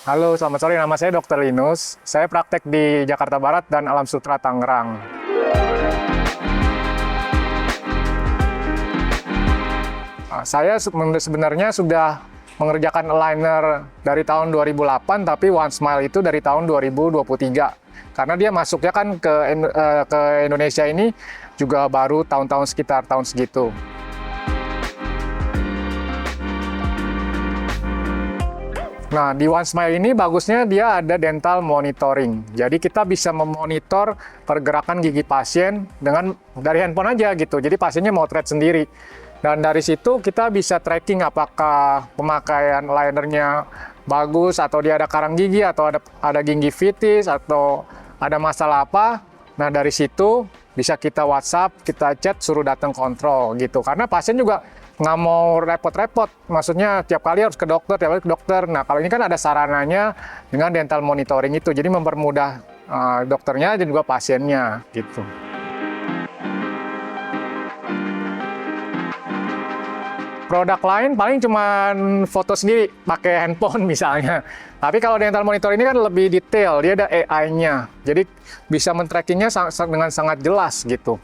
Halo, selamat sore. Nama saya Dr. Linus. Saya praktek di Jakarta Barat dan Alam Sutra Tangerang. Saya sebenarnya sudah mengerjakan aligner dari tahun 2008, tapi One Smile itu dari tahun 2023. Karena dia masuknya kan ke Indonesia ini juga baru tahun-tahun sekitar tahun segitu. Nah, di One Smile ini bagusnya dia ada dental monitoring. Jadi kita bisa memonitor pergerakan gigi pasien dari handphone aja gitu. Jadi pasiennya motret sendiri. Dan dari situ kita bisa tracking apakah pemakaian linernya bagus, atau dia ada karang gigi, atau ada gingivitis, atau ada masalah apa. Nah, dari situ bisa kita WhatsApp, kita chat, suruh datang kontrol gitu. Karena pasien juga nggak mau repot-repot, maksudnya tiap kali harus ke dokter, tiap kali ke dokter. Nah, kalau ini kan ada sarananya dengan dental monitoring itu, jadi mempermudah dokternya dan juga pasiennya gitu. Produk lain paling cuman foto sendiri pakai handphone misalnya. Tapi kalau dental monitor ini kan lebih detail, dia ada AI-nya. Jadi bisa men-trackingnya dengan sangat jelas gitu.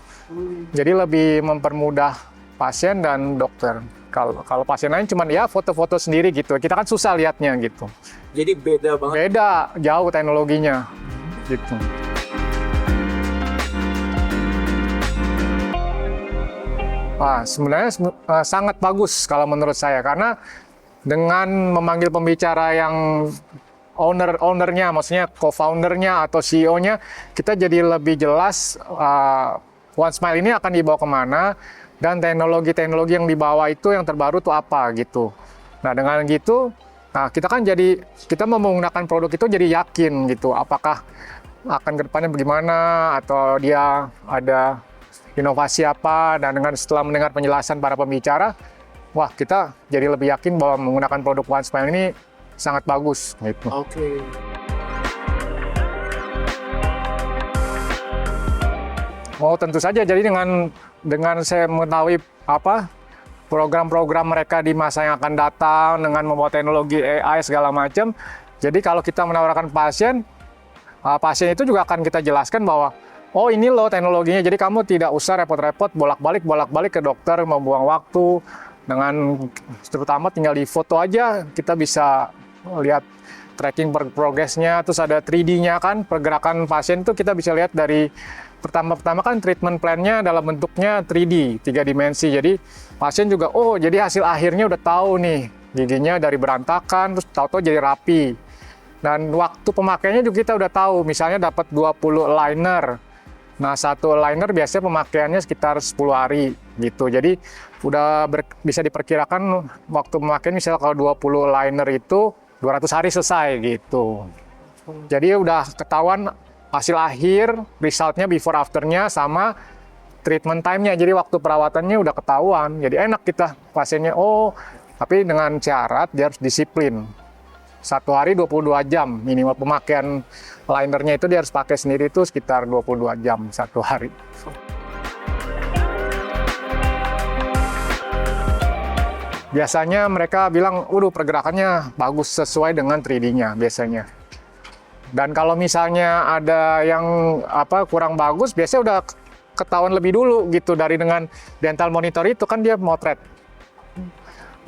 Jadi lebih mempermudah pasien dan dokter. Kalau pasien lain cuman ya foto-foto sendiri gitu. Kita kan susah lihatnya gitu. Jadi beda banget. Beda, jauh teknologinya gitu. Wah, sebenarnya sangat bagus kalau menurut saya, karena dengan memanggil pembicara yang ownernya, maksudnya co-foundernya atau CEO-nya, kita jadi lebih jelas One Smile ini akan dibawa kemana, dan teknologi-teknologi yang dibawa itu yang terbaru tuh apa gitu. Nah, dengan gitu, kita menggunakan produk itu jadi yakin gitu, apakah akan ke depannya bagaimana, atau dia ada inovasi apa. Dan setelah mendengar penjelasan para pembicara, wah, kita jadi lebih yakin bahwa menggunakan produk One Smile ini sangat bagus gitu. Oke. Oh, tentu saja. Jadi dengan saya mengetahui program-program mereka di masa yang akan datang dengan membawa teknologi AI segala macam. Jadi kalau kita menawarkan pasien itu juga akan kita jelaskan bahwa oh, ini loh teknologinya. Jadi kamu tidak usah repot-repot bolak-balik ke dokter, membuang waktu. Terutama tinggal di foto aja kita bisa lihat tracking progresnya. Terus ada 3D-nya kan, pergerakan pasien tuh kita bisa lihat dari pertama kan treatment plan-nya dalam bentuknya 3D, 3 dimensi. Jadi pasien juga, oh jadi hasil akhirnya udah tahu nih, giginya dari berantakan, terus tahu-tahu jadi rapi. Dan waktu pemakaiannya juga kita udah tahu, misalnya dapat 20 liner. Nah, satu liner biasanya pemakaiannya sekitar 10 hari gitu. Jadi udah bisa diperkirakan waktu pemakaian, misalnya kalau 20 liner itu 200 hari selesai gitu. Jadi udah ketahuan hasil akhir, resultnya before afternya sama treatment time-nya. Jadi waktu perawatannya udah ketahuan. Jadi enak kita pasiennya, oh, tapi dengan syarat dia harus disiplin. 1 hari 22 jam minimal pemakaian linernya itu dia harus pakai sendiri itu sekitar 22 jam 1 hari. Biasanya mereka bilang, waduh pergerakannya bagus sesuai dengan 3D-nya biasanya. Dan kalau misalnya ada yang kurang bagus, biasanya udah ketahuan lebih dulu gitu dengan dental monitor itu kan dia motret.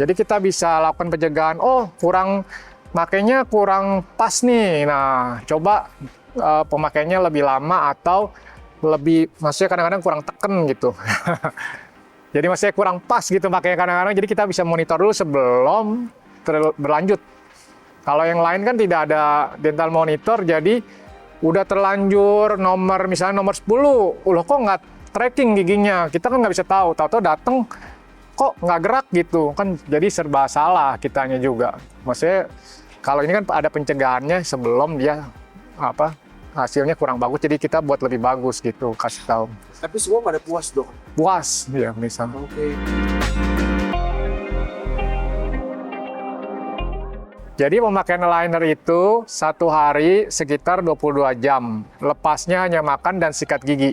Jadi kita bisa lakukan pencegahan, oh makanya kurang pas nih. Nah, coba pemakaiannya lebih lama atau maksudnya kadang-kadang kurang teken gitu. Jadi maksudnya kurang pas gitu makanya kadang-kadang. Jadi kita bisa monitor dulu sebelum berlanjut. Kalau yang lain kan tidak ada dental monitor, jadi udah terlanjur misalnya nomor 10, loh kok nggak tracking giginya, kita kan nggak bisa tahu-tahu datang kok nggak gerak gitu, kan jadi serba salah kitanya juga. Maksudnya kalau ini kan ada pencegahannya sebelum dia hasilnya kurang bagus, jadi kita buat lebih bagus gitu, kasih tahu. Tapi semua pada puas, Dok? Puas, ya misalnya. Oke. Jadi pemakaian liner itu 1 hari sekitar 22 jam. Lepasnya hanya makan dan sikat gigi.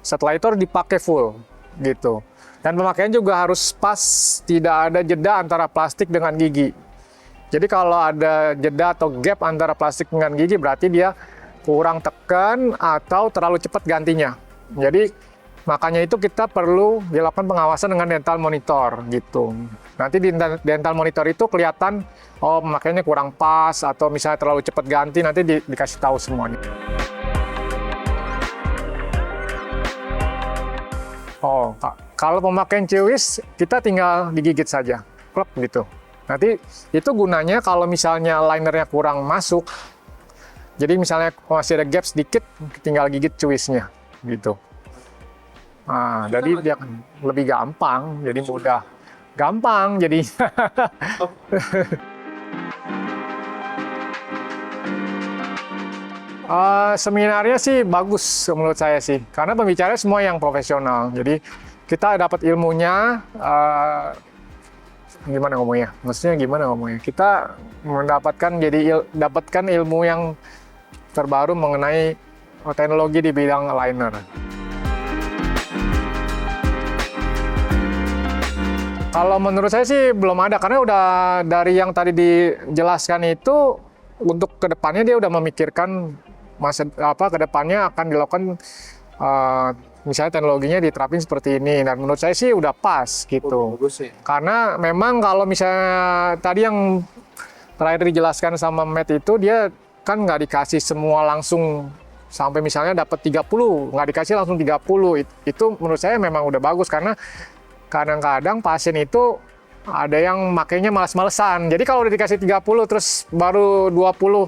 Setelah itu harus dipakai full gitu. Dan pemakaian juga harus pas, tidak ada jeda antara plastik dengan gigi. Jadi kalau ada jeda atau gap antara plastik dengan gigi berarti dia kurang tekan atau terlalu cepat gantinya. Jadi makanya itu kita perlu dilakukan pengawasan dengan dental monitor gitu. Nanti di dental monitor itu kelihatan oh makanya kurang pas atau misalnya terlalu cepat ganti, nanti dikasih tahu semuanya. Oh, kalau pemakaian Cewis kita tinggal digigit saja, klep gitu. Nanti itu gunanya kalau misalnya linernya kurang masuk, jadi misalnya masih ada gap sedikit, tinggal gigit Cewisnya gitu. Nah, jadi dia lebih gampang, jadi mudah. Gampang, jadi. Seminarnya sih bagus menurut saya sih, karena pembicaranya semua yang profesional. Jadi kita dapat ilmunya, gimana ngomongnya? Maksudnya gimana ngomongnya? Kita mendapatkan dapatkan ilmu yang terbaru mengenai teknologi di bidang liner. Kalau menurut saya sih belum ada, karena udah dari yang tadi dijelaskan itu untuk kedepannya dia udah memikirkan kedepannya akan dilakukan misalnya teknologinya diterapin seperti ini, dan menurut saya sih udah pas gitu. Bagus ya. Karena memang kalau misalnya tadi yang terakhir dijelaskan sama Matt itu dia kan nggak dikasih semua langsung sampai misalnya dapat 30, nggak dikasih langsung 30. Itu menurut saya memang udah bagus, karena kadang-kadang pasien itu ada yang makainya malas-malesan. Jadi kalau udah dikasih 30 terus baru 20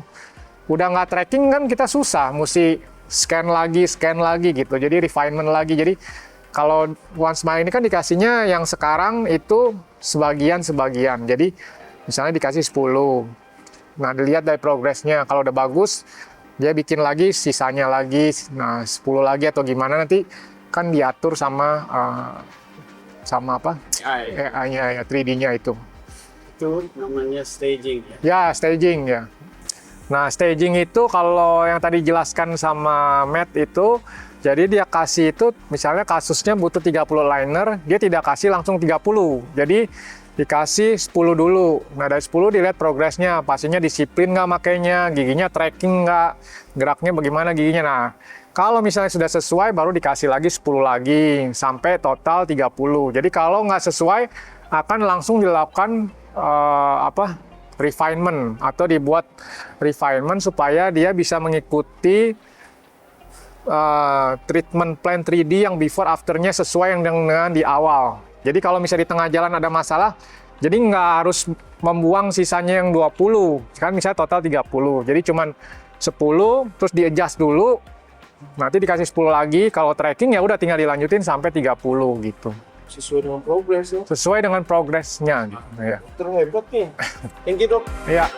udah nggak tracking kan kita susah, mesti scan lagi gitu. Jadi refinement lagi. Jadi kalau One Smile ini kan dikasihnya yang sekarang itu sebagian-sebagian. Jadi misalnya dikasih 10. Nah, dilihat dari progresnya. Kalau udah bagus, dia bikin lagi sisanya lagi. Nah, 10 lagi atau gimana nanti kan diatur sama apa? AI-nya ya, 3D-nya itu. Itu namanya staging ya? Ya, staging ya. Nah, staging itu kalau yang tadi dijelaskan sama Matt itu, jadi dia kasih itu, misalnya kasusnya butuh 30 liner, dia tidak kasih langsung 30. Jadi dikasih 10 dulu. Nah, dari 10 dilihat progresnya, pasiennya disiplin nggak makainya, giginya tracking nggak, geraknya bagaimana giginya. Nah, kalau misalnya sudah sesuai, baru dikasih lagi 10 lagi, sampai total 30. Jadi kalau nggak sesuai, akan langsung dilakukan refinement, atau dibuat refinement supaya dia bisa mengikuti treatment plan 3D yang before afternya sesuai yang dengan di awal. Jadi kalau misalnya di tengah jalan ada masalah, jadi nggak harus membuang sisanya yang 20, kan misalnya total 30. Jadi cuman 10, terus di-adjust dulu, nanti dikasih 10 lagi, kalau tracking ya udah tinggal dilanjutin sampai 30 gitu. Sesuai dengan progres ya. Sesuai dengan progresnya gitu ya. Terhebat nih. Thank you, Dok. Ya.